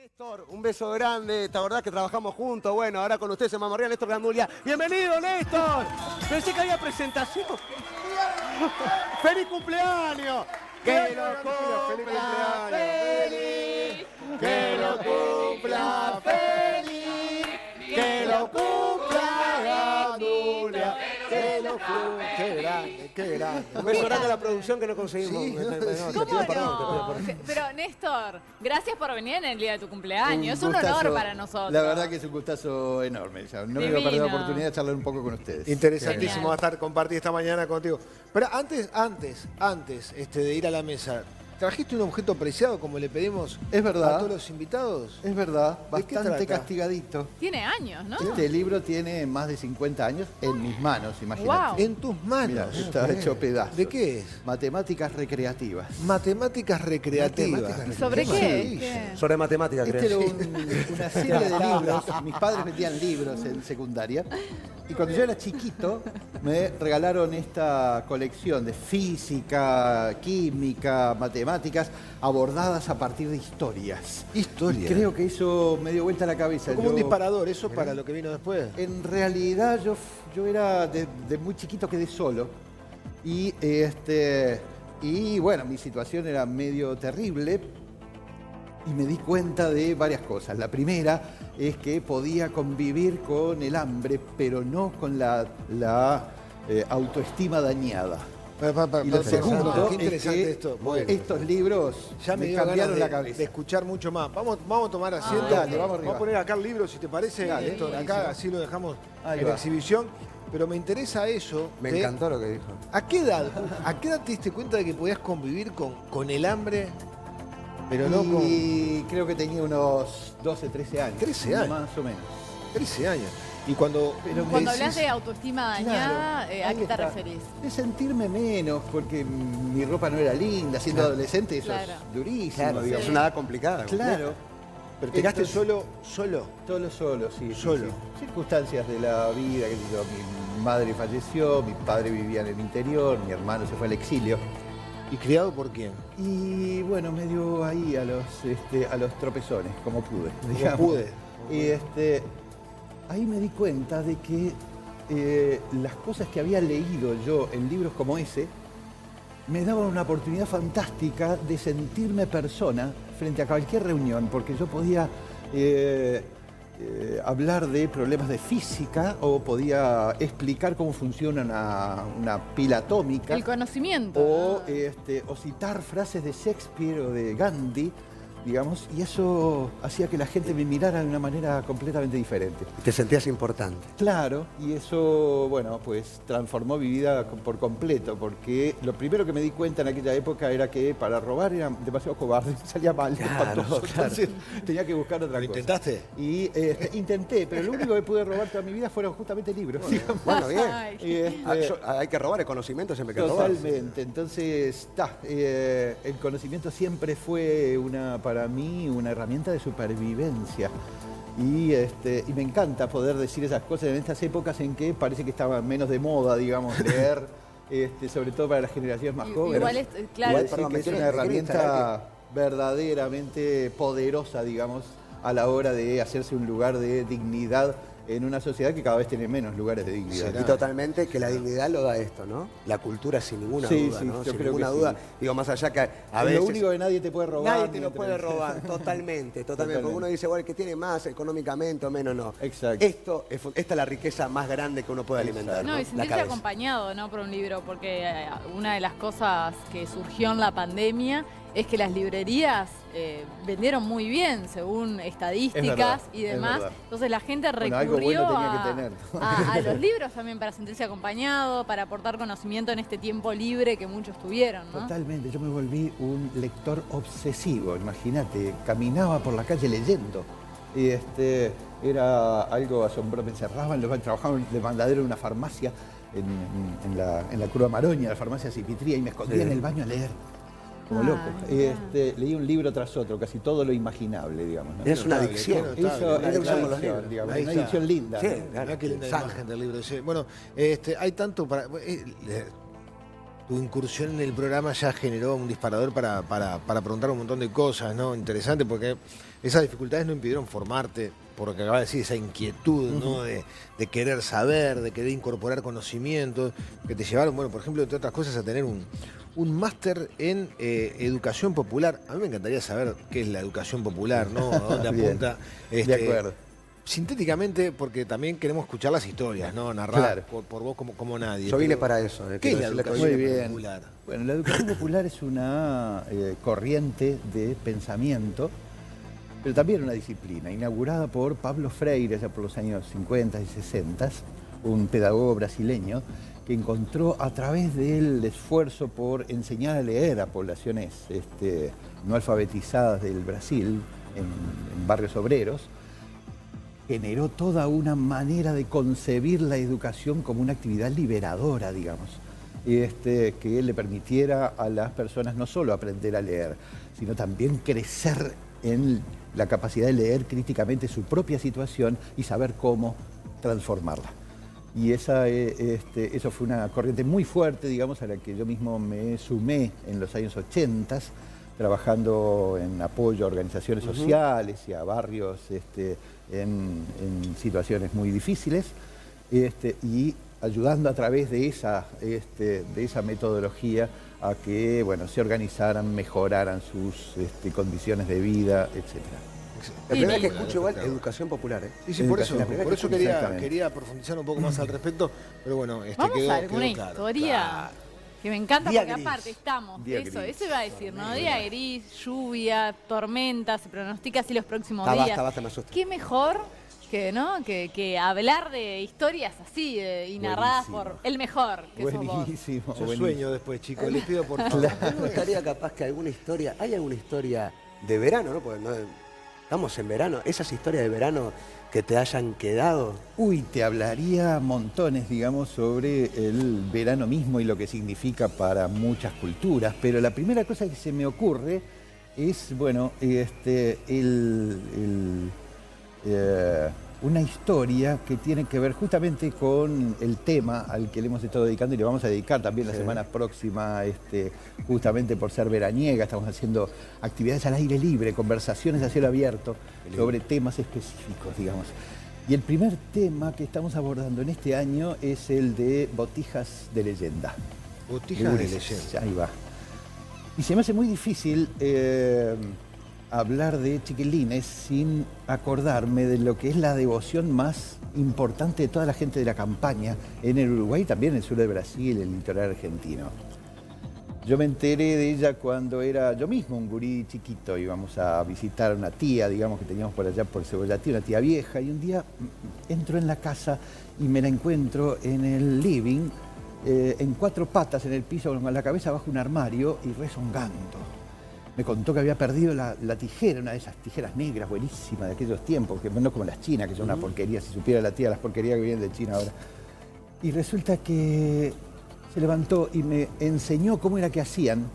Néstor, un beso grande, ¿te acordás que trabajamos juntos? Bueno, ahora con ustedes se mamarría Néstor Gandulia. ¡Bienvenido, Néstor! Pensé que había presentación. ¡Feliz cumpleaños! ¡Que lo cumpla feliz! ¡Que lo cumpla feliz! ¡Que lo cumpla Gandulia! ¡Que lo cumpla! ¡Qué grande, qué grande! Un beso grande a la producción que no conseguimos. Sí, Te pido perdón, te pido perdón. Pero Néstor, gracias por venir en el día de tu cumpleaños. Es un gustazo. honor para nosotros. La verdad que es un gustazo enorme. O sea, no me voy a perder la oportunidad de charlar un poco con ustedes. Interesantísimo Genial. va a estar compartir esta mañana contigo. Pero antes de ir a la mesa, ¿trajiste un objeto preciado como le pedimos Es verdad. a todos los invitados? Es verdad, ¿De qué bastante trata? castigadito. Tiene años, ¿no? Este libro tiene más de 50 años en mis manos, imagínate. Wow. En tus manos. Mirá, está hecho pedazos. ¿De qué es? Matemáticas recreativas. Matemáticas recreativas. ¿Y sobre qué? Sí. ¿Qué? Sobre matemáticas, Este era una serie de libros. Mis padres vendían libros en secundaria. Y cuando yo era chiquito, me regalaron esta colección de física, química, matemáticas, abordadas a partir de historias. Historia. Y creo que eso me dio vuelta la cabeza. Como un Yo- disparador, eso para lo que vino después. En realidad yo era de muy chiquito, quedé solo. Y bueno, mi situación era medio terrible. Y me di cuenta de varias cosas. La primera es que podía convivir con el hambre, pero no con la autoestima dañada. Y lo segundo qué es interesante que esto. Bueno, estos libros ya me dio cambiaron ganas la de cabeza. escuchar mucho más. Vamos a tomar asiento. dale, vamos arriba. a poner acá el libro, si te parece, Dale, Néstor, acá, buenísimo. así lo dejamos Ahí en va. exhibición. Pero me interesa eso. Me de- encantó lo que dijo. ¿A qué edad te diste cuenta de que podías convivir con el hambre, pero no con Y creo que tenía unos 12, 13 años. 13 años. Más o menos. 13 años? Y cuando Pero me Cuando decís- hablas de autoestima dañada, Claro, ¿a ahí qué te está. referís? De sentirme menos, porque mi ropa no era linda, siendo adolescente, eso Claro. es durísimo, Claro, digamos. es una edad complicada. Claro, pero te quedaste Entonces- solo. solo, sí. Solo. Sí. Circunstancias de la vida, qué sé yo, mi madre falleció, mi padre vivía en el interior, mi hermano se fue al exilio. ¿Y criado por quién? Y bueno, me dio ahí a los tropezones, como pude. Como digamos. pude. Y ahí me di cuenta de que las cosas que había leído yo en libros como ese me daban una oportunidad fantástica de sentirme persona frente a cualquier reunión, porque yo podía hablar de problemas de física o podía explicar cómo funciona una pila atómica. El conocimiento. O, ¿no? o citar frases de Shakespeare o de Gandhi, digamos, y eso hacía que la gente me mirara de una manera completamente diferente. Te sentías importante. Claro, y eso, bueno, pues transformó mi vida por completo, porque lo primero que me di cuenta en aquella época era que para robar era demasiado cobarde, salía mal, Claro, espantoso, claro. entonces tenía que buscar otra ¿Lo cosa. intentaste? Y intenté, pero lo único que pude robar toda mi vida fueron justamente libros. digamos. Bueno, bien. Ay, Y, Hay que robar el conocimiento, siempre hay que robar. Totalmente. Entonces, el conocimiento siempre fue para mí una herramienta de supervivencia. Y me encanta poder decir esas cosas en estas épocas en que parece que estaba menos de moda, digamos, leer, sobre todo para las generaciones más jóvenes. Igual es, claro. Igual Perdón, sí me que es quiero- una me quiero instalar herramienta verdaderamente poderosa, digamos, a la hora de hacerse un lugar de dignidad en una sociedad que cada vez tiene menos lugares de dignidad. Y totalmente que la dignidad lo da esto, ¿no? La cultura sin ninguna Sí, duda, sí, ¿no? yo Sin creo ninguna que duda. sí. Digo, más allá que a Es veces... lo único que nadie te puede robar. Nadie te lo puede mientras- robar, totalmente. Porque uno dice, bueno, el que tiene más económicamente o menos, no. Exacto. Esta es la riqueza más grande que uno puede alimentar, ¿no? No, y La sentirse cabeza. acompañado, ¿no? Por un libro, porque una de las cosas que surgió en la pandemia es que las librerías vendieron muy bien, según estadísticas y es demás. verdad. Entonces la gente Bueno, algo recurrió bueno tenía que tener. a los libros también para sentirse acompañado, para aportar conocimiento en este tiempo libre que muchos tuvieron, ¿no? Totalmente, yo me volví un lector obsesivo, imagínate, caminaba por la calle leyendo. Y era algo asombroso, me encerraban, trabajaba de mandadero en una farmacia en la Curva Maroña, la farmacia Cipitría, y me escondía en el baño a leer, como loco. Leí un libro tras otro, casi todo lo imaginable, digamos. ¿no? Es una Notable, adicción. qué notable. Eso Ahí es usamos una los libros. adicción, digamos, Ahí una está. adicción linda. Sí, ¿no? claro. Mirá qué linda Sana. imagen del libro. Bueno, hay tanto para... tu incursión en el programa ya generó un disparador para preguntar un montón de cosas, ¿no? Interesante, porque esas dificultades no impidieron formarte, por lo que acabas de decir, esa inquietud, ¿no? De querer saber, de querer incorporar conocimientos, que te llevaron, bueno, por ejemplo, entre otras cosas, a tener un máster en educación popular. A mí me encantaría saber qué es la educación popular, ¿no? ¿A dónde apunta? De acuerdo. Sintéticamente, porque también queremos escuchar las historias, ¿no? Narrar por vos como nadie. Yo vine para eso. ¿Qué es la educación Muy bien. popular? Bueno, la educación popular es una corriente de pensamiento, pero también una disciplina, inaugurada por Pablo Freire ya por los años 50 y 60, un pedagogo brasileño que encontró a través del esfuerzo por enseñar a leer a poblaciones no alfabetizadas del Brasil, en barrios obreros, generó toda una manera de concebir la educación como una actividad liberadora, digamos, que le permitiera a las personas no solo aprender a leer, sino también crecer en la capacidad de leer críticamente su propia situación y saber cómo transformarla. Y eso fue una corriente muy fuerte, digamos, a la que yo mismo me sumé en los años 80, trabajando en apoyo a organizaciones sociales y a barrios en situaciones muy difíciles, y ayudando a través de esa metodología a que se organizaran, mejoraran sus condiciones de vida, etc. La primera vez que escucho igual educación popular. Sí, por eso quería profundizar un poco más al respecto, pero bueno, vamos quedó, a alguna quedó historia. Claro. Que me encanta Día porque gris. aparte estamos, Día eso gris. iba a decir, ¿no? Día gris, lluvia, tormenta, se pronostica así los próximos días. Basta, me asusta. Qué mejor que hablar de historias así y narradas Buenísimo. por el mejor, que sos vos. Buenísimo. Yo buenísimo. sueño después, chicos, les pido por favor. Me gustaría capaz que alguna historia, ¿hay alguna historia de verano, no? Porque estamos en verano, esas historias de verano que te hayan quedado. Uy, te hablaría montones, digamos, sobre el verano mismo y lo que significa para muchas culturas, pero la primera cosa que se me ocurre es, una historia que tiene que ver justamente con el tema al que le hemos estado dedicando y le vamos a dedicar también la semana próxima, justamente por ser veraniega. Estamos haciendo actividades al aire libre, conversaciones a cielo abierto sobre temas específicos, digamos. Y el primer tema que estamos abordando en este año es el de botijas de leyenda. Botijas de leyenda. Ahí va. Y se me hace muy difícil hablar de chiquilines sin acordarme de lo que es la devoción más importante de toda la gente de la campaña en el Uruguay, también en el sur de Brasil, el litoral argentino. Yo me enteré de ella cuando era yo mismo un gurí chiquito. Íbamos a visitar a una tía, digamos, que teníamos por allá por Cebollatí, una tía vieja, y un día entro en la casa y me la encuentro en el living, en cuatro patas en el piso, con la cabeza bajo un armario y rezongando. Me contó que había perdido la tijera, una de esas tijeras negras buenísimas de aquellos tiempos, que no como las chinas, que son una porquería, si supiera la tía las porquerías que vienen de China ahora. Y resulta que se levantó y me enseñó cómo era que hacían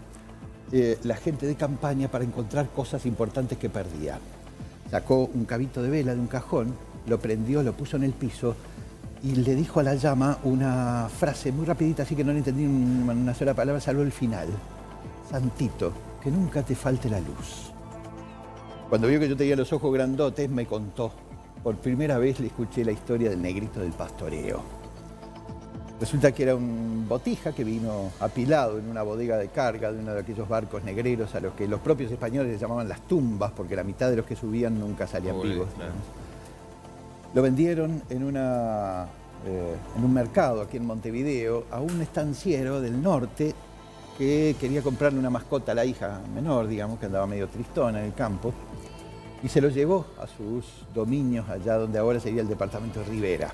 la gente de campaña para encontrar cosas importantes que perdía. Sacó un cabito de vela de un cajón, lo prendió, lo puso en el piso y le dijo a la llama una frase muy rapidita, así que no le entendí una sola palabra, salvo el final. Santito, que nunca te falte la luz. Cuando vio que yo tenía los ojos grandotes, me contó. Por primera vez le escuché la historia del negrito del pastoreo. Resulta que era un botija que vino apilado en una bodega de carga de uno de aquellos barcos negreros a los que los propios españoles les llamaban las tumbas, porque la mitad de los que subían nunca salían vivos. Claro. Lo vendieron en un mercado aquí en Montevideo a un estanciero del norte que quería comprarle una mascota a la hija menor, digamos, que andaba medio tristona en el campo, y se lo llevó a sus dominios allá donde ahora sería el departamento de Rivera.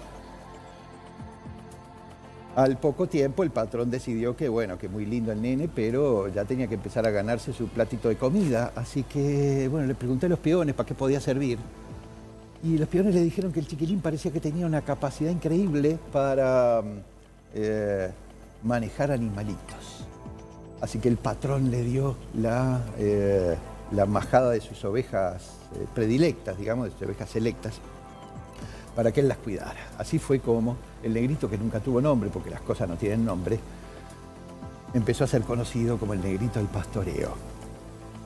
Al poco tiempo el patrón decidió que, bueno, que muy lindo el nene, pero ya tenía que empezar a ganarse su platito de comida, así que, bueno, le pregunté a los peones para qué podía servir, y los peones le dijeron que el chiquilín parecía que tenía una capacidad increíble para manejar animalitos. Así que el patrón le dio la majada de sus ovejas predilectas, digamos, de sus ovejas selectas, para que él las cuidara. Así fue como el negrito, que nunca tuvo nombre, porque las cosas no tienen nombre, empezó a ser conocido como el negrito del pastoreo.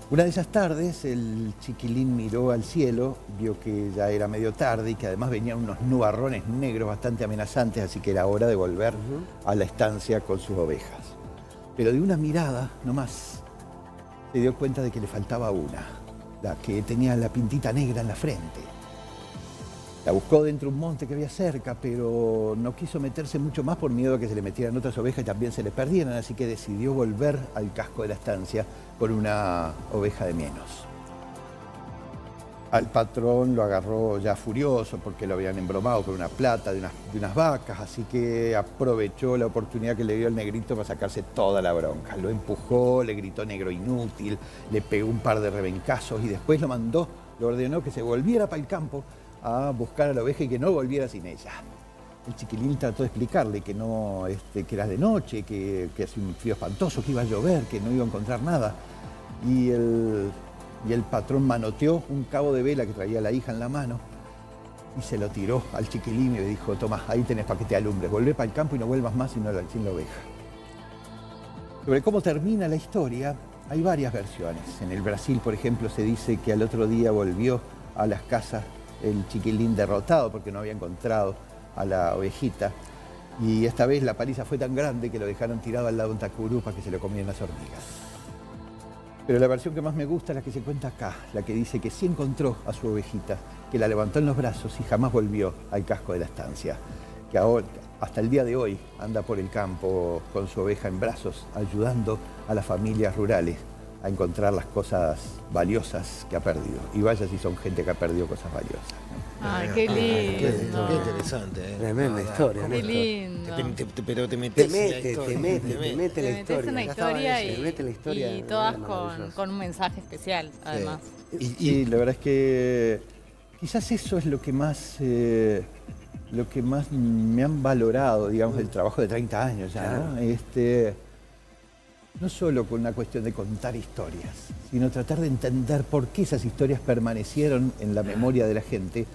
Una de esas tardes, el chiquilín miró al cielo, vio que ya era medio tarde y que además venían unos nubarrones negros bastante amenazantes, así que era hora de volver a la estancia con sus ovejas. Pero de una mirada nomás se dio cuenta de que le faltaba una, la que tenía la pintita negra en la frente. La buscó dentro de un monte que había cerca, pero no quiso meterse mucho más por miedo a que se le metieran otras ovejas y también se le perdieran, así que decidió volver al casco de la estancia por una oveja de menos. Al patrón lo agarró ya furioso porque lo habían embromado con una plata de unas vacas, así que aprovechó la oportunidad que le dio el negrito para sacarse toda la bronca. Lo empujó, le gritó negro inútil, le pegó un par de rebencazos y después lo ordenó que se volviera para el campo a buscar a la oveja y que no volviera sin ella. El chiquilín trató de explicarle que no, que era de noche, que hacía un frío espantoso, que iba a llover, que no iba a encontrar nada. Y el patrón manoteó un cabo de vela que traía la hija en la mano y se lo tiró al chiquilín y le dijo: toma, ahí tenés para que te alumbres, volvé para el campo y no vuelvas más sin la oveja. Sobre cómo termina la historia hay varias versiones. En el Brasil, por ejemplo, se dice que al otro día volvió a las casas el chiquilín derrotado porque no había encontrado a la ovejita, y esta vez la paliza fue tan grande que lo dejaron tirado al lado de un tacurú para que se lo comieran las hormigas. Pero la versión que más me gusta es la que se cuenta acá, la que dice que sí encontró a su ovejita, que la levantó en los brazos y jamás volvió al casco de la estancia, que ahora, hasta el día de hoy, anda por el campo con su oveja en brazos, ayudando a las familias rurales a encontrar las cosas valiosas que ha perdido. Y vaya si son gente que ha perdido cosas valiosas, ¿no? Ay, qué lindo. Qué interesante, ¿eh? Tremenda historia, Qué Néstor. lindo. Pero te metes en la Te historia. mete en la Te metes historia. en la Ya estaba historia eso, te mete en la historia, y todas maravilloso. con un mensaje especial, además. Y la verdad es que quizás eso es lo que más me han valorado, digamos, del trabajo de 30 años ya, Claro. ¿no? No solo con una cuestión de contar historias, sino tratar de entender por qué esas historias permanecieron en la memoria de la gente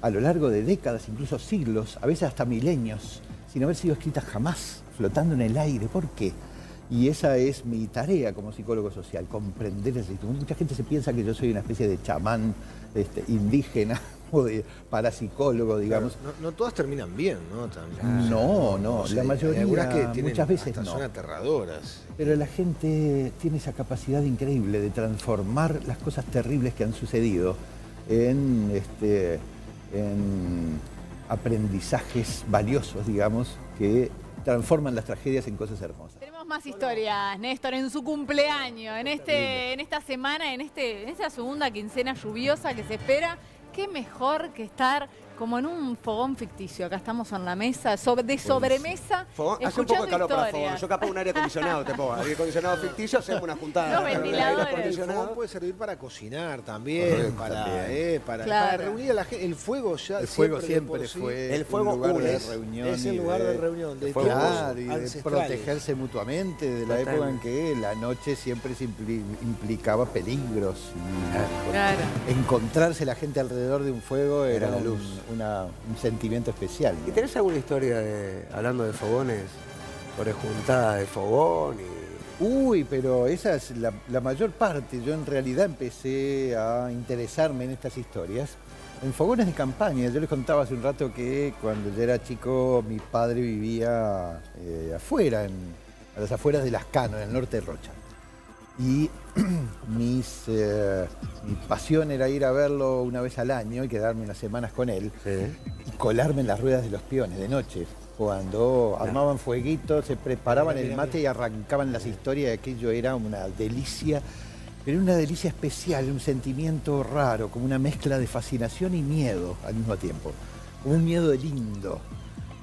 a lo largo de décadas, incluso siglos, a veces hasta milenios, sin haber sido escritas jamás, flotando en el aire. ¿Por qué? Y esa es mi tarea como psicólogo social, comprender esa historia. Mucha gente se piensa que yo soy una especie de chamán indígena o de parapsicólogo, digamos. No todas terminan bien, ¿no? También. No, la mayoría, hay algunas que tienen, muchas veces hasta no. son aterradoras. Pero la gente tiene esa capacidad increíble de transformar las cosas terribles que han sucedido en aprendizajes valiosos, digamos, que transforman las tragedias en cosas hermosas. Tenemos más historias, Néstor, en su cumpleaños, en esta semana, en esta segunda quincena lluviosa que se espera. Qué mejor que estar como en un fogón ficticio. Acá estamos en la mesa, de sobremesa, Fogón, hace un escuchando poco de calor para fogón. historias. Yo capaz un aire acondicionado te pongo. Aire acondicionado ficticio, hacemos una juntada. Los con el aire ventiladores. El acondicionado. fogón puede servir para cocinar también, para Claro. reunir a la gente. El fuego ya El fuego de siempre por sí fue el fuego un lugar de es reunión. es el y lugar de reunión de Claro, tiempos y de ancestrales. protegerse mutuamente, de la Totalmente. época en que la noche siempre se implicaba peligros. Y Claro. encontrarse la gente alrededor de un fuego era la luz. un sentimiento especial. ¿Y tenés alguna historia hablando de fogones, sobre juntada de fogón? Uy, pero esa es la mayor parte. Yo en realidad empecé a interesarme en estas historias en fogones de campaña. Yo les contaba hace un rato que cuando yo era chico mi padre vivía afuera, a las afueras de Lascano, en el norte de Rocha. Y mi pasión era ir a verlo una vez al año y quedarme unas semanas con él y colarme en las ruedas de los peones de noche. Cuando armaban fueguitos, se preparaban el mate y arrancaban las historias, y aquello era una delicia, pero una delicia especial, un sentimiento raro, como una mezcla de fascinación y miedo al mismo tiempo, como un miedo lindo.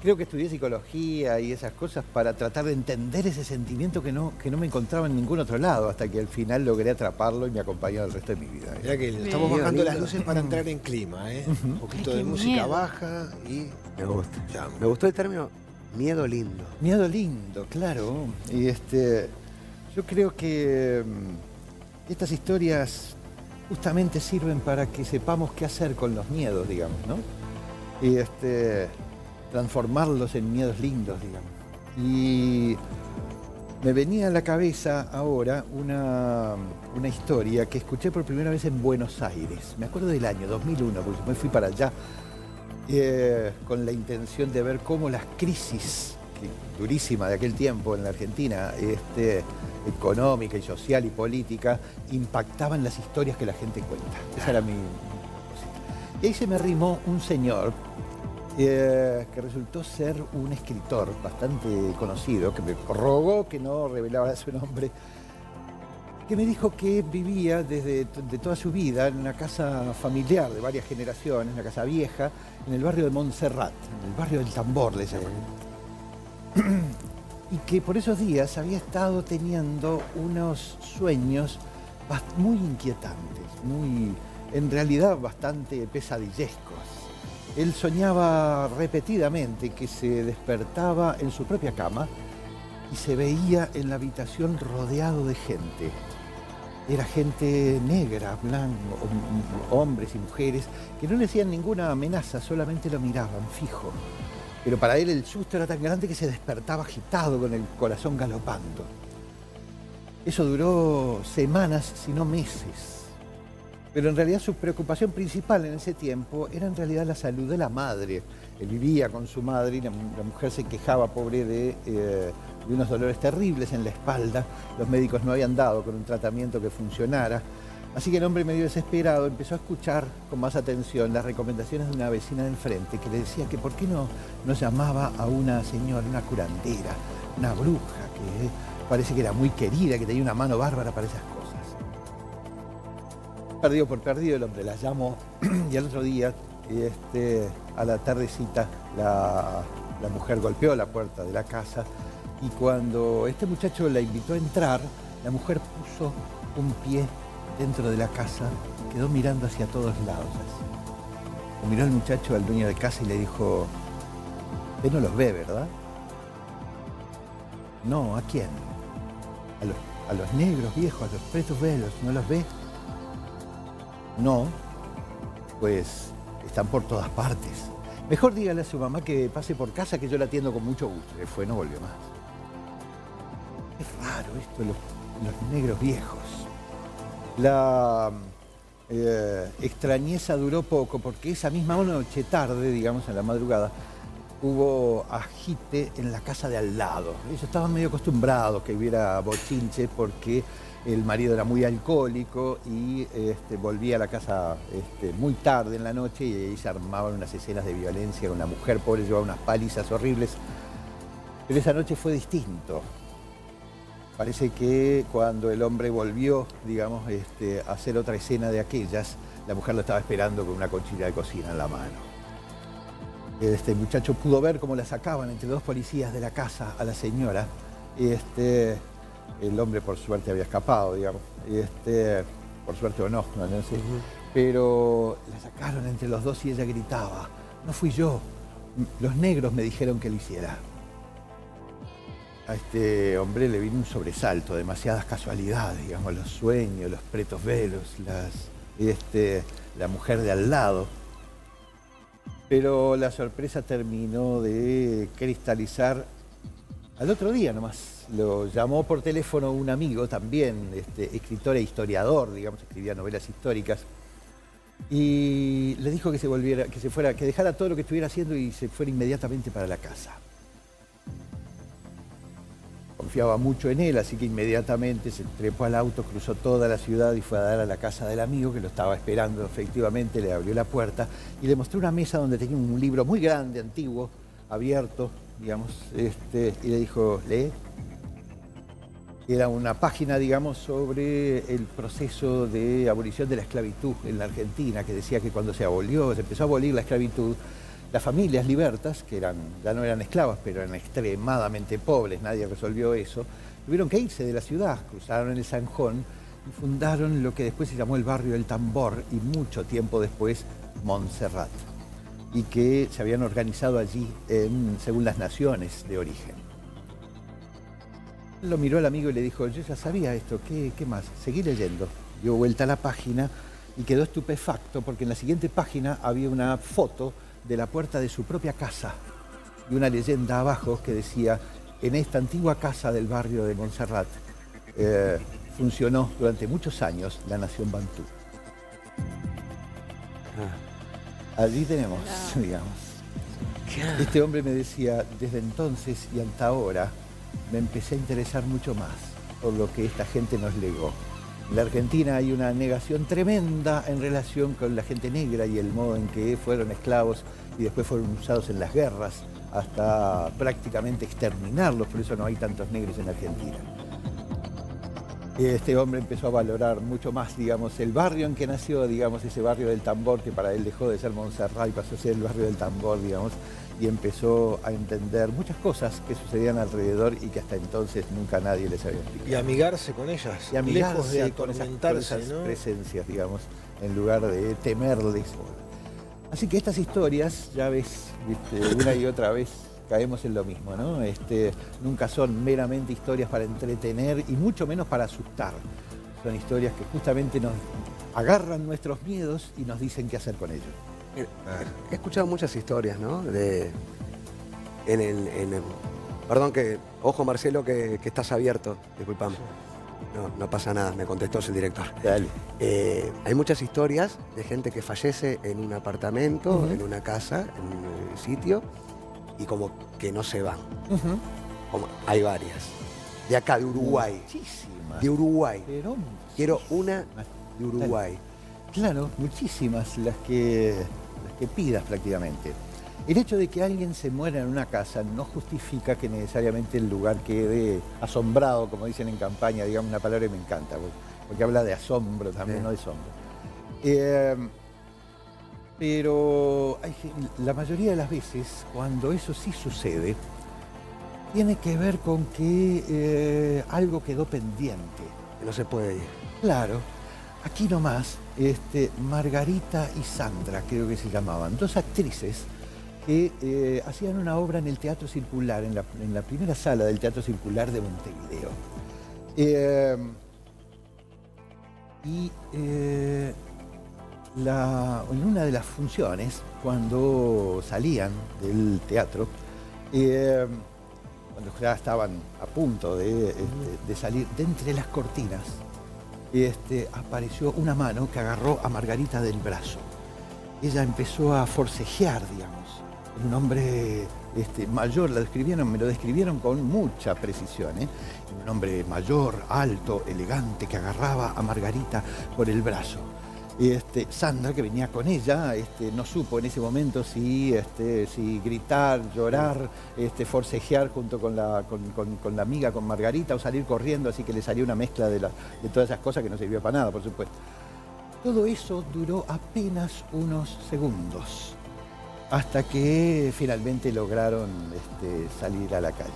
Creo que estudié psicología y esas cosas para tratar de entender ese sentimiento que no me encontraba en ningún otro lado, hasta que al final logré atraparlo y me acompañó el resto de mi vida. Mirá que estamos Bien. bajando las Lindo. luces para entrar en clima, ¿eh? Un poquito Ay, de qué música miedo. baja y Me gusta. ya. Me gustó el término miedo lindo. Miedo lindo, claro. Y yo creo que estas historias justamente sirven para que sepamos qué hacer con los miedos, digamos, ¿no? Y transformarlos en miedos lindos, digamos. Y Me venía a la cabeza ahora una historia que escuché por primera vez en Buenos Aires. Me acuerdo del año 2001, porque me fui para allá con la intención de ver cómo las crisis durísimas de aquel tiempo en la Argentina, económica y social y política, impactaban las historias que la gente cuenta. Esa era mi cosita. Y ahí se me arrimó un señor que resultó ser un escritor bastante conocido, que me rogó que no revelara su nombre, que me dijo que vivía de toda su vida en una casa familiar de varias generaciones, una casa vieja, en el barrio de Montserrat, en el barrio del Tambor, le llaman. Y que por esos días había estado teniendo unos sueños muy inquietantes, en realidad bastante pesadillescos. Él soñaba repetidamente que se despertaba en su propia cama y se veía en la habitación rodeado de gente. Era gente negra, blanca, hombres y mujeres, que no le hacían ninguna amenaza, solamente lo miraban fijo. Pero para él el susto era tan grande que se despertaba agitado con el corazón galopando. Eso duró semanas, si no meses. Pero en realidad su preocupación principal en ese tiempo era en realidad la salud de la madre. Él vivía con su madre y la mujer se quejaba, pobre, de unos dolores terribles en la espalda. Los médicos no habían dado con un tratamiento que funcionara. Así que el hombre, medio desesperado, empezó a escuchar con más atención las recomendaciones de una vecina del frente que le decía que por qué no llamaba a una señora, una curandera, una bruja, que parece que era muy querida, que tenía una mano bárbara para esas cosas. Perdido por perdido, el hombre la llamó y al otro día, a la tardecita, la mujer golpeó la puerta de la casa y cuando este muchacho la invitó a entrar, la mujer puso un pie dentro de la casa y quedó mirando hacia todos lados. Así. Lo miró el muchacho al dueño de casa y le dijo: «Usted no los ve, ¿verdad?» «No, ¿a quién?» A los negros viejos, a los pretos velos, ¿no los ve?» «No, pues están por todas partes. Mejor dígale a su mamá que pase por casa, que yo la atiendo con mucho gusto». Se fue, no volvió más. Es raro esto, los negros viejos. La extrañeza duró poco porque esa misma noche, tarde, digamos, en la madrugada, hubo agite en la casa de al lado. Ellos estaban medio acostumbrados que hubiera bochinche porque el marido era muy alcohólico y volvía a la casa muy tarde en la noche y ahí se armaban unas escenas de violencia con la mujer pobre, llevaba unas palizas horribles. Pero esa noche fue distinto. Parece que cuando el hombre volvió, digamos, a hacer otra escena de aquellas, la mujer lo estaba esperando con una cuchilla de cocina en la mano. Este muchacho pudo ver cómo la sacaban entre dos policías de la casa a la señora. El hombre por suerte había escapado, digamos. Por suerte o no sé. Pero la sacaron entre los dos y ella gritaba: «No fui yo, los negros me dijeron que lo hiciera». A este hombre le vino un sobresalto, demasiadas casualidades, digamos, los sueños, los pretos velos, la mujer de al lado. Pero la sorpresa terminó de cristalizar al otro día nomás. Lo llamó por teléfono un amigo también, escritor e historiador, digamos, escribía novelas históricas, y le dijo que se volviera, que se fuera, que dejara todo lo que estuviera haciendo y se fuera inmediatamente para la casa. Confiaba mucho en él, así que inmediatamente se trepó al auto, cruzó toda la ciudad y fue a dar a la casa del amigo que lo estaba esperando. Efectivamente, le abrió la puerta y le mostró una mesa donde tenía un libro muy grande, antiguo, abierto, digamos, y le dijo: «Lee». Era una página, digamos, sobre el proceso de abolición de la esclavitud en la Argentina, que decía que cuando se empezó a abolir la esclavitud, las familias libertas, que ya no eran esclavas, pero eran extremadamente pobres, nadie resolvió eso, tuvieron que irse de la ciudad, cruzaron el Sanjón y fundaron lo que después se llamó el barrio del Tambor y mucho tiempo después Montserrat, y que se habían organizado allí según las naciones de origen. Lo miró al amigo y le dijo: «Yo ya sabía esto, ¿qué más?». Seguí leyendo. Dio vuelta a la página y quedó estupefacto porque en la siguiente página había una foto de la puerta de su propia casa y una leyenda abajo que decía: en esta antigua casa del barrio de Montserrat funcionó durante muchos años la nación bantú. Allí tenemos, digamos. Este hombre me decía, desde entonces y hasta ahora, me empecé a interesar mucho más por lo que esta gente nos legó. En la Argentina hay una negación tremenda en relación con la gente negra y el modo en que fueron esclavos y después fueron usados en las guerras hasta prácticamente exterminarlos, por eso no hay tantos negros en Argentina. Este hombre empezó a valorar mucho más, digamos, el barrio en que nació, digamos, ese barrio del Tambor, que para él dejó de ser Montserrat y pasó a ser el barrio del Tambor, digamos, y empezó a entender muchas cosas que sucedían alrededor y que hasta entonces nunca nadie les había explicado. Y amigarse con ellas, Y amigarse lejos de con atormentarse, esas ¿no? presencias, digamos, en lugar de temerles. Así que estas historias, ya ves, ¿viste? Una y otra vez caemos en lo mismo, ¿no? Nunca son meramente historias para entretener y mucho menos para asustar. Son historias que justamente nos agarran nuestros miedos y nos dicen qué hacer con ellos. He escuchado muchas historias, ¿no? Perdón que, ojo Marcelo, que estás abierto, disculpame. No pasa nada, me contestó el director. Dale. Hay muchas historias de gente que fallece en un apartamento, en una casa, en un sitio, y como que no se van. Hay varias. De acá, de Uruguay. Muchísimas. De Uruguay. Pero Quiero una de Uruguay. claro, muchísimas las que pidas prácticamente. El hecho de que alguien se muera en una casa no justifica que necesariamente el lugar quede asombrado, como dicen en campaña, digamos una palabra que me encanta, porque habla de asombro también, no de sombra. Pero la mayoría de las veces, cuando eso sí sucede, tiene que ver con que algo quedó pendiente. Que no se puede ir. Claro, aquí nomás, Margarita y Sandra, creo que se llamaban, dos actrices que hacían una obra en el Teatro Circular, en la primera sala del Teatro Circular de Montevideo. En una de las funciones, cuando salían del teatro, cuando ya estaban a punto de salir, de entre las cortinas, apareció una mano que agarró a Margarita del brazo. Ella empezó a forcejear, digamos. Un hombre mayor, me lo describieron con mucha precisión, ¿eh? Un hombre mayor, alto, elegante, que agarraba a Margarita por el brazo. Sandra, que venía con ella, no supo en ese momento si gritar, llorar, forcejear junto con la amiga, con Margarita, o salir corriendo, así que le salió una mezcla de todas esas cosas que no sirvió para nada, por supuesto. Todo eso duró apenas unos segundos, hasta que finalmente lograron salir a la calle.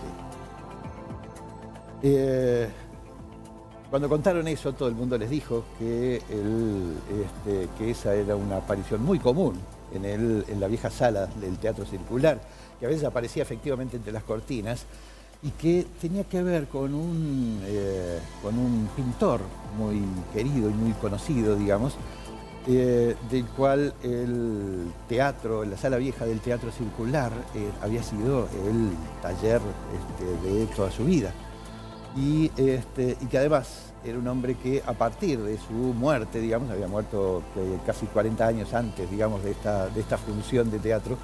Cuando contaron eso, todo el mundo les dijo que esa era una aparición muy común en la vieja sala del Teatro Circular, que a veces aparecía efectivamente entre las cortinas y que tenía que ver con un pintor muy querido y muy conocido, digamos, del cual el teatro, la sala vieja del Teatro Circular, había sido el taller de toda su vida. Y que además era un hombre que a partir de su muerte, digamos, había muerto casi 40 años antes, digamos, de esta función de teatro,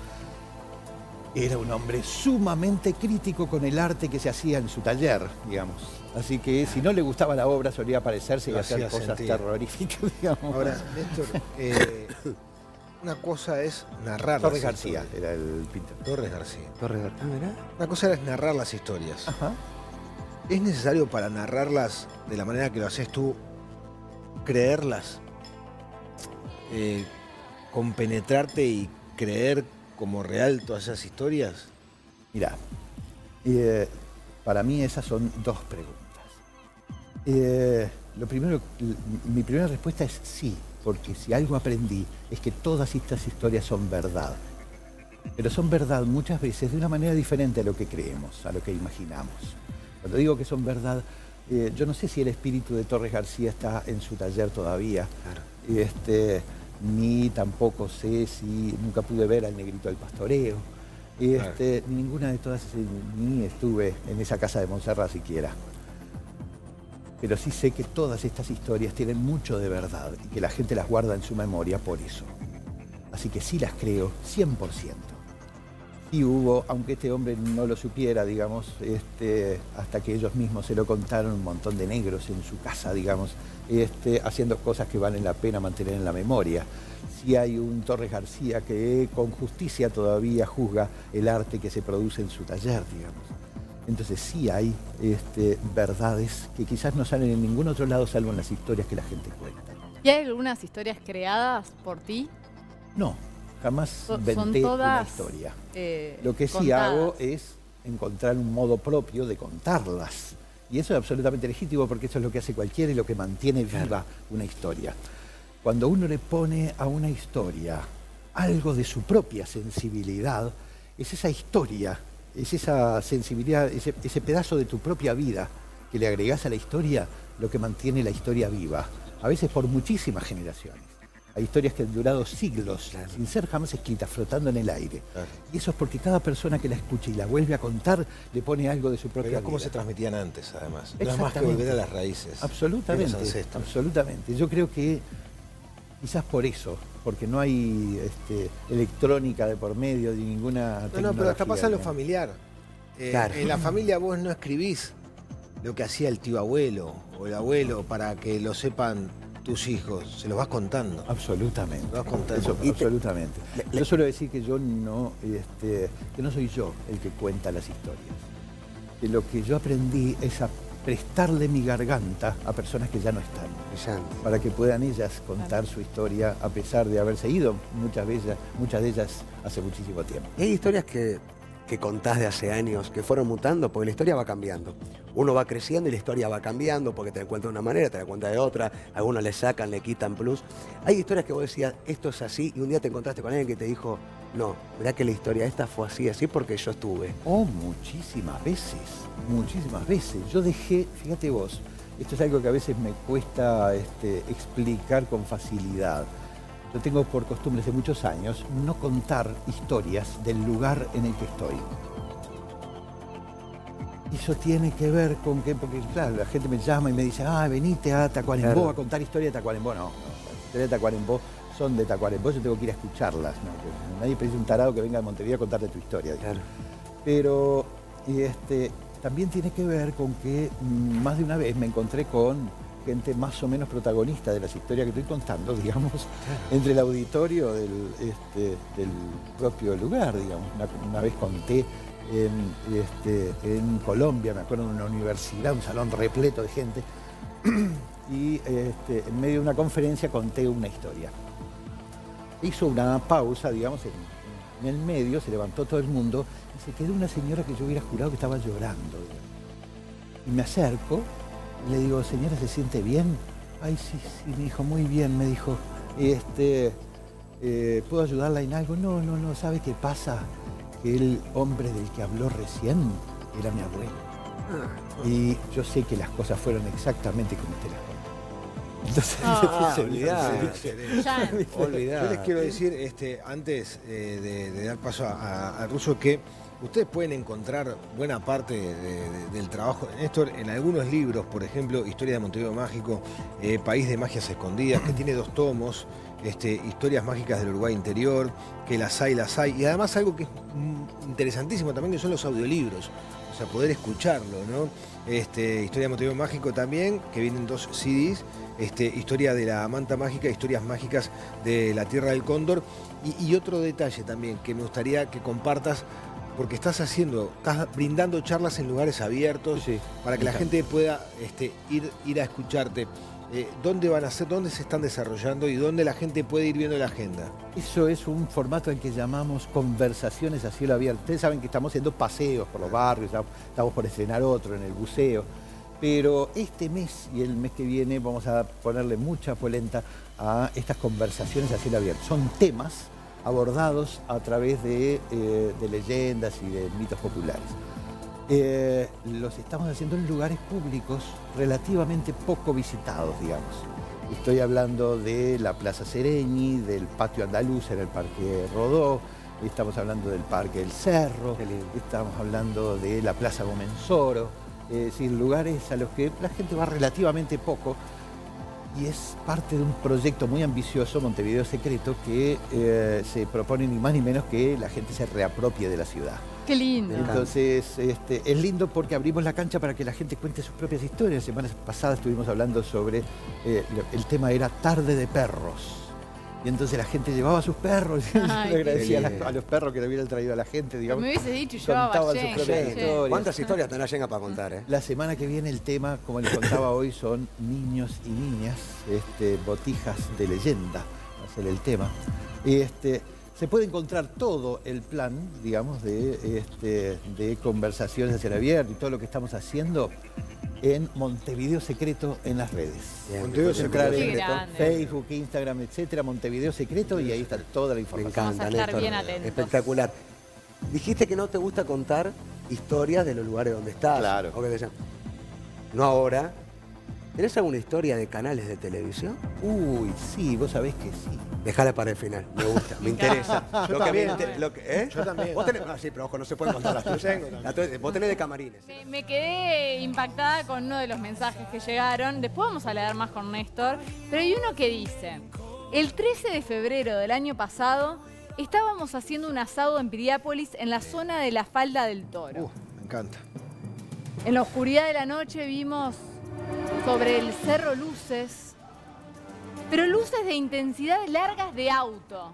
era un hombre sumamente crítico con el arte que se hacía en su taller, digamos. Así que si no le gustaba la obra solía aparecerse y hacer cosas terroríficas, digamos. Ahora, Néstor, una cosa es narrar Torres las García historias. era el pintor. Torres García. ¿Mirá? Una cosa es narrar las historias. Ajá. ¿Es necesario para narrarlas de la manera que lo haces tú, creerlas? ¿Compenetrarte y creer como real todas esas historias? Mirá, para mí esas son dos preguntas. Mi primera respuesta es sí, porque si algo aprendí es que todas estas historias son verdad. Pero son verdad muchas veces de una manera diferente a lo que creemos, a lo que imaginamos. Cuando digo que son verdad, yo no sé si el espíritu de Torres García está en su taller todavía. Claro. Ni tampoco sé si nunca pude ver al Negrito del Pastoreo. Ninguna de todas, ni estuve en esa casa de Montserrat siquiera. Pero sí sé que todas estas historias tienen mucho de verdad y que la gente las guarda en su memoria por eso. Así que sí las creo 100%. Y hubo, aunque este hombre no lo supiera, digamos, hasta que ellos mismos se lo contaron, un montón de negros en su casa, digamos, haciendo cosas que valen la pena mantener en la memoria. Sí hay un Torres García que con justicia todavía juzga el arte que se produce en su taller, digamos. Entonces sí hay verdades que quizás no salen en ningún otro lado salvo en las historias que la gente cuenta. ¿Y hay algunas historias creadas por ti? No, jamás Son inventé una todas, historia. eh, Lo que sí contadas. hago es encontrar un modo propio de contarlas. Y eso es absolutamente legítimo porque eso es lo que hace cualquiera y lo que mantiene viva una historia. Cuando uno le pone a una historia algo de su propia sensibilidad, es esa historia, es esa sensibilidad, ese pedazo de tu propia vida que le agregás a la historia lo que mantiene la historia viva, a veces por muchísimas generaciones. Hay historias que han durado siglos, sin ser jamás escritas, flotando en el aire. Claro. Y eso es porque cada persona que la escucha y la vuelve a contar le pone algo de su propia Pero vida. cómo se transmitían antes, además. No es más que Exactamente. volver a las raíces. Absolutamente, de los ancestros. absolutamente. Yo creo que quizás por eso, porque no hay electrónica de por medio ni ninguna tecnología. No, pero hasta pasa en lo ¿no? familiar. Claro. En la familia vos no escribís lo que hacía el tío abuelo o el abuelo para que lo sepan tus hijos, se los vas contando. Absolutamente. Lo vas contando. Eso, Y absolutamente. Yo suelo decir que yo no, que no soy yo el que cuenta las historias. Que lo que yo aprendí es a prestarle mi garganta a personas que ya no están, Brillante. para que puedan ellas contar su historia a pesar de haberse ido, muchas de ellas hace muchísimo tiempo. Y hay historias que contás de hace años que fueron mutando porque la historia va cambiando. Uno va creciendo y la historia va cambiando porque te la cuenta de una manera, te la cuenta de otra, algunos le sacan, le quitan plus. Hay historias que vos decías, esto es así, y un día te encontraste con alguien que te dijo, no, mirá que la historia esta fue así porque yo estuve. Oh, muchísimas veces, muchísimas veces. Yo dejé, fíjate vos, esto es algo que a veces me cuesta explicar con facilidad. Yo tengo por costumbre hace muchos años no contar historias del lugar en el que estoy. Eso tiene que ver con que, porque claro, la gente me llama y me dice, venite a Tacuarembó Claro. a contar historias de Tacuarembó. No, las historias de Tacuarembó son de Tacuarembó, yo tengo que ir a escucharlas. ¿No? Nadie pide un tarado que venga de Montevideo a contarte tu historia. Claro. Pero también tiene que ver con que más de una vez me encontré con gente más o menos protagonista de las historias que estoy contando, digamos, entre el auditorio del propio lugar, digamos. Una vez conté en Colombia, me acuerdo, de una universidad, un salón repleto de gente, y en medio de una conferencia conté una historia. Hizo una pausa, digamos, en el medio, se levantó todo el mundo y se quedó una señora que yo hubiera jurado que estaba llorando, digamos. Y me acerco y le digo, señora, ¿se siente bien? Ay, sí, me dijo, muy bien, me dijo. ¿Puedo ayudarla en algo? No, ¿sabe qué pasa? Que el hombre del que habló recién era mi abuelo. Y yo sé que las cosas fueron exactamente como usted las contó. Entonces, olvidá. Ya. Yo les quiero decir, antes de dar paso a Russo, que ustedes pueden encontrar buena parte del trabajo de Néstor en algunos libros, por ejemplo, Historia de Montevideo Mágico, País de Magias Escondidas, que tiene 2 tomos, Historias Mágicas del Uruguay Interior, que las hay, y además algo que es interesantísimo también, que son los audiolibros, o sea, poder escucharlo, ¿no? Historia de Montevideo Mágico también, que vienen 2 CDs, Historia de la Manta Mágica, Historias Mágicas de la Tierra del Cóndor, y otro detalle también que me gustaría que compartas, porque estás brindando charlas en lugares abiertos, Sí, para que la gente pueda ir a escucharte. ¿Dónde van a ser, dónde se están desarrollando y dónde la gente puede ir viendo la agenda? Eso es un formato al que llamamos conversaciones a cielo abierto. Ustedes saben que estamos haciendo paseos por los barrios, ya estamos por estrenar otro en el buceo, pero este mes y el mes que viene vamos a ponerle mucha polenta a estas conversaciones a cielo abierto. Son temas abordados a través de leyendas y de mitos populares. Los estamos haciendo en lugares públicos relativamente poco visitados, digamos. Estoy hablando de la Plaza Sereñi, del Patio Andaluz en el Parque Rodó, estamos hablando del Parque del Cerro, Qué lindo. estamos hablando de la Plaza Gomensoro, es decir, lugares a los que la gente va relativamente poco. Y es parte de un proyecto muy ambicioso, Montevideo Secreto, que se propone ni más ni menos que la gente se reapropie de la ciudad. Qué lindo. Entonces, es lindo porque abrimos la cancha para que la gente cuente sus propias historias. La semana pasada estuvimos hablando sobre, el tema era Tarde de Perros. Y entonces la gente llevaba a sus perros y Ay, le agradecía qué lindo. a los perros que le hubieran traído a la gente, digamos. Me hubiese dicho, llevaba contaban sus Jenga, propias sí. historias. ¿Cuántas historias tenés Jenga para contar, eh? La semana que viene el tema, como les contaba hoy, son niños y niñas, botijas de leyenda, va a ser el tema. Se puede encontrar todo el plan, digamos, de conversaciones hacia el abierto y todo lo que estamos haciendo en Montevideo Secreto en las redes. Bien, Montevideo Pueden entrar Qué en grande. Facebook, Instagram, etcétera, Montevideo Secreto, y ahí está toda la Me información. Vamos a encanta, estar Néstor. bien atentos. Espectacular. Dijiste que no te gusta contar historias de los lugares donde estás. Claro. O que te llaman. No ahora. ¿Tenés alguna historia de canales de televisión? Uy, sí, vos sabés que sí. Déjala para el final, me gusta, me interesa. Yo también. ¿Eh? Yo también. Vos tenés, sí, pero ojo, no se pueden contar las tuyas. Vos tenés de camarines. Me quedé impactada con uno de los mensajes que llegaron. Después vamos a leer más con Néstor. Pero hay uno que dice: el 13 de febrero del año pasado estábamos haciendo un asado en Piriápolis en la zona de la Falda del Toro. Me encanta. En la oscuridad de la noche vimos sobre el cerro luces, pero luces de intensidad largas de auto.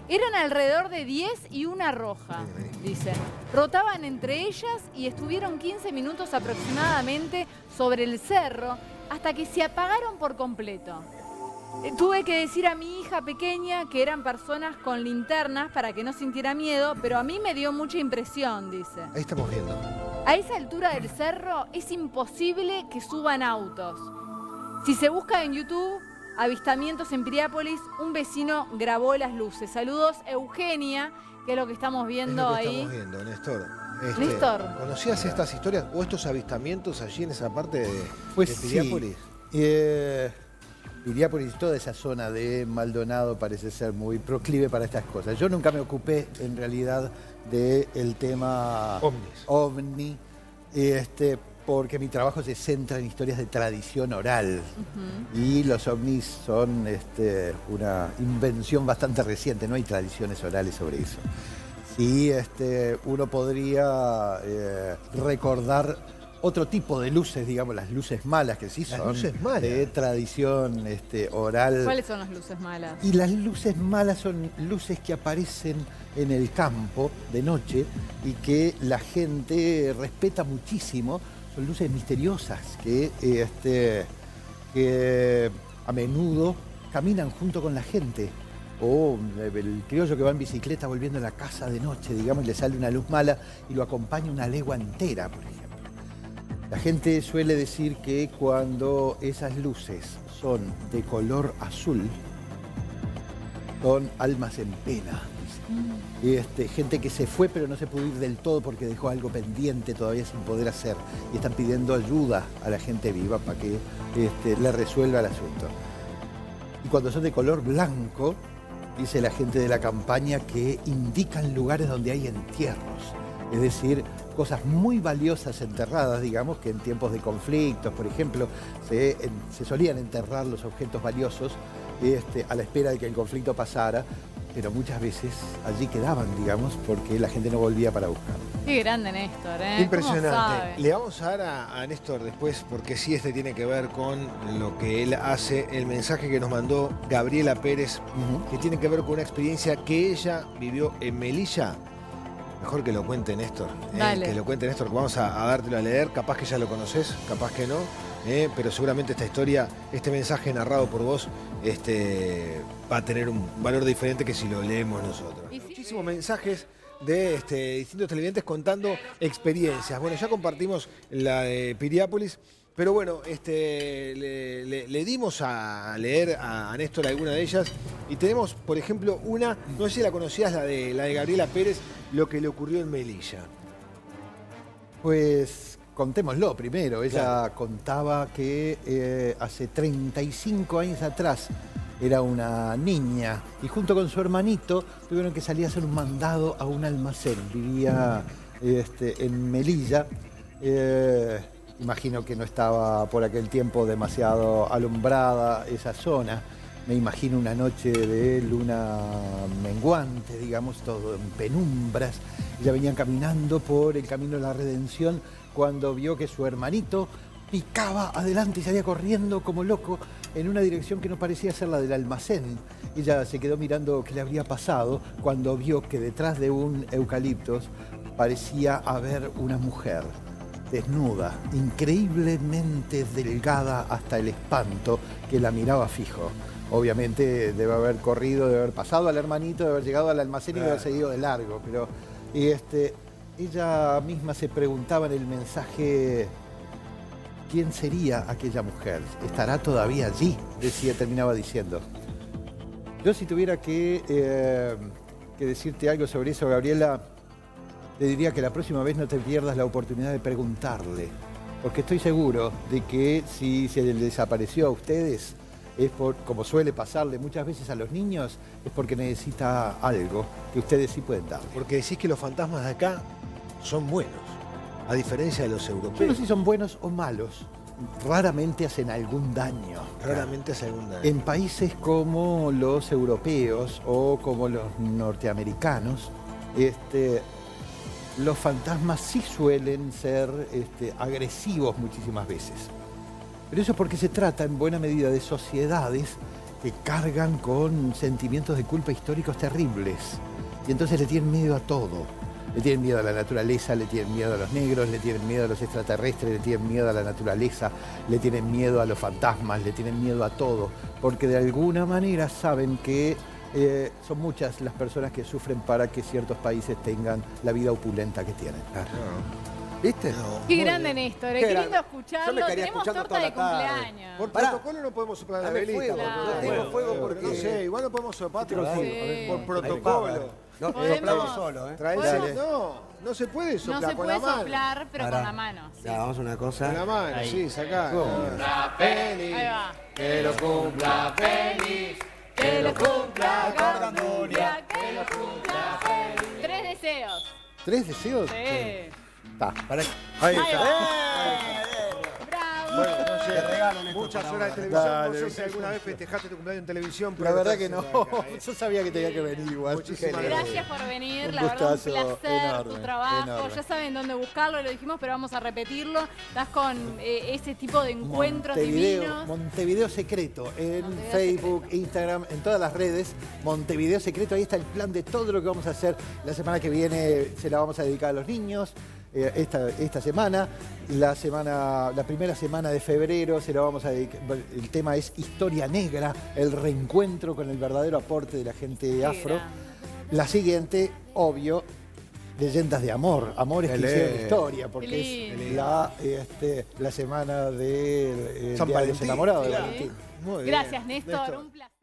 Eran alrededor de 10 y una roja, dice. Rotaban entre ellas y estuvieron 15 minutos aproximadamente sobre el cerro hasta que se apagaron por completo. Tuve que decir a mi hija pequeña que eran personas con linternas para que no sintiera miedo, pero a mí me dio mucha impresión, dice. Ahí estamos viendo. A esa altura del cerro es imposible que suban autos. Si se busca en YouTube, avistamientos en Piriápolis, un vecino grabó las luces. Saludos, Eugenia, que es lo que estamos Es viendo lo que ahí. estamos viendo, Néstor. Néstor. ¿Conocías estas historias o estos avistamientos allí en esa parte de Pues de Piriápolis? sí. Piriápolis, toda esa zona de Maldonado parece ser muy proclive para estas cosas. Yo nunca me ocupé en realidad del tema ovni, porque mi trabajo se centra en historias de tradición oral. Y los ovnis son una invención bastante reciente, no hay tradiciones orales sobre eso. Sí, uno podría recordar otro tipo de luces, digamos, las luces malas, que sí Las son luces malas. de tradición oral. ¿Cuáles son las luces malas? Y las luces malas son luces que aparecen en el campo de noche y que la gente respeta muchísimo. Son luces misteriosas que a menudo caminan junto con la gente. O el criollo que va en bicicleta volviendo a la casa de noche, digamos, y le sale una luz mala y lo acompaña una legua entera, por ejemplo. La gente suele decir que cuando esas luces son de color azul, son almas en pena. Gente que se fue pero no se pudo ir del todo porque dejó algo pendiente todavía sin poder hacer. Y están pidiendo ayuda a la gente viva para que le resuelva el asunto. Y cuando son de color blanco, dice la gente de la campaña que indican lugares donde hay entierros. Es decir, cosas muy valiosas enterradas, digamos, que en tiempos de conflictos, por ejemplo, se solían enterrar los objetos valiosos a la espera de que el conflicto pasara, pero muchas veces allí quedaban, digamos, porque la gente no volvía para buscar. Qué grande Néstor, ¿eh? ¿Cómo Impresionante. sabe? Le vamos a dar a Néstor después, porque sí, tiene que ver con lo que él hace, el mensaje que nos mandó Gabriela Pérez, que tiene que ver con una experiencia que ella vivió en Melilla. Mejor que lo cuente Néstor. Dale. Que lo cuente Néstor, que vamos a dártelo a leer. Capaz que ya lo conoces, capaz que no. Pero seguramente esta historia, este mensaje narrado por vos, va a tener un valor diferente que si lo leemos nosotros. Y sí. Muchísimos mensajes de distintos televidentes contando experiencias. Bueno, ya compartimos la de Piriápolis, pero bueno, le dimos a leer a Néstor alguna de ellas y tenemos, por ejemplo, una, no sé si la conocías, la de Gabriela Pérez, lo que le ocurrió en Melilla. Pues contémoslo primero. Ella contaba que hace 35 años atrás era una niña y junto con su hermanito tuvieron que salir a hacer un mandado a un almacén. Vivía en Melilla. Imagino que no estaba por aquel tiempo demasiado alumbrada esa zona. Me imagino una noche de luna menguante, digamos, todo en penumbras. Ella venía caminando por el camino de la Redención cuando vio que su hermanito picaba adelante y salía corriendo como loco en una dirección que no parecía ser la del almacén. Ella se quedó mirando qué le habría pasado cuando vio que detrás de un eucaliptos parecía haber una mujer desnuda, increíblemente delgada hasta el espanto, que la miraba fijo. Obviamente debe haber corrido, debe haber pasado al hermanito, debe haber llegado al almacén y debe haber seguido de largo, pero ella misma se preguntaba en el mensaje quién sería aquella mujer. ¿Estará todavía allí? Terminaba diciendo. Yo si tuviera que decirte algo sobre eso, Gabriela, le diría que la próxima vez no te pierdas la oportunidad de preguntarle, porque estoy seguro de que si se les desapareció a ustedes, es por, como suele pasarle muchas veces a los niños, es porque necesita algo que ustedes sí pueden darle. Porque decís que los fantasmas de acá son buenos, a diferencia de los Yo no europeos. sé si son buenos o malos, raramente hacen algún daño. Raramente hace algún daño. En países como los europeos o como los norteamericanos, los fantasmas sí suelen ser agresivos muchísimas veces. Pero eso es porque se trata en buena medida de sociedades que cargan con sentimientos de culpa históricos terribles. Y entonces le tienen miedo a todo. Le tienen miedo a la naturaleza, le tienen miedo a los negros, le tienen miedo a los extraterrestres, le tienen miedo a la naturaleza, le tienen miedo a los fantasmas, le tienen miedo a todo. Porque de alguna manera saben que son muchas las personas que sufren para que ciertos países tengan la vida opulenta que tienen. ¿Viste? Qué grande, Néstor. Qué lindo grande. Yo escucharlo. me quedaría Tenemos escuchando torta de toda la tarde. cumpleaños. Por Pará. protocolo no podemos soplar la Dame velita. fuego, Claro. no tengo fuego porque... No sé, igual no podemos soplar, pero Sí. por protocolo. No, Podemos- soplamos solo, ¿eh? Podemos- No se puede No soplar se con puede la mano. soplar, pero Pará. con la mano. Sí. Ya, vamos a una Con la cosa. mano, sí, sacá. Ahí va. Que lo cumpla feliz. Que lo cumpla Gandulia, que lo cumpla feliz. 3 deseos. ¿3 deseos? Sí. Está. Ahí Ahí está. va. Bravo. Bueno, no sé, Te regalo, Néstor, muchas para horas de ahora. televisión. Dale, No sé si gracias. alguna vez festejaste tu cumpleaños en televisión. La pero verdad estás que no. acá, Yo sabía que tenía que venir igual. Muchísimas Gracias por venir, Un la verdad un gustazo placer, enorme, tu trabajo. enorme. Ya saben dónde buscarlo, lo dijimos, pero vamos a repetirlo. Estás con ese tipo de encuentros divinos. Montevideo Secreto, en Montevideo Facebook, Instagram, en todas las redes. Montevideo Secreto, ahí está el plan de todo lo que vamos a hacer. La semana que viene se la vamos a dedicar a los niños. Esta semana, la primera semana de febrero se la vamos a dedicar. El tema es Historia Negra, el reencuentro con el verdadero aporte de la gente afro. grande. La siguiente, obvio, Leyendas de amor, amores que hicieron historia, porque Qué es lindo. la semana del San Día de los Valentín. Enamorados de Claro. Valentín. Muy bien. Gracias, Néstor. Néstor. Un placer.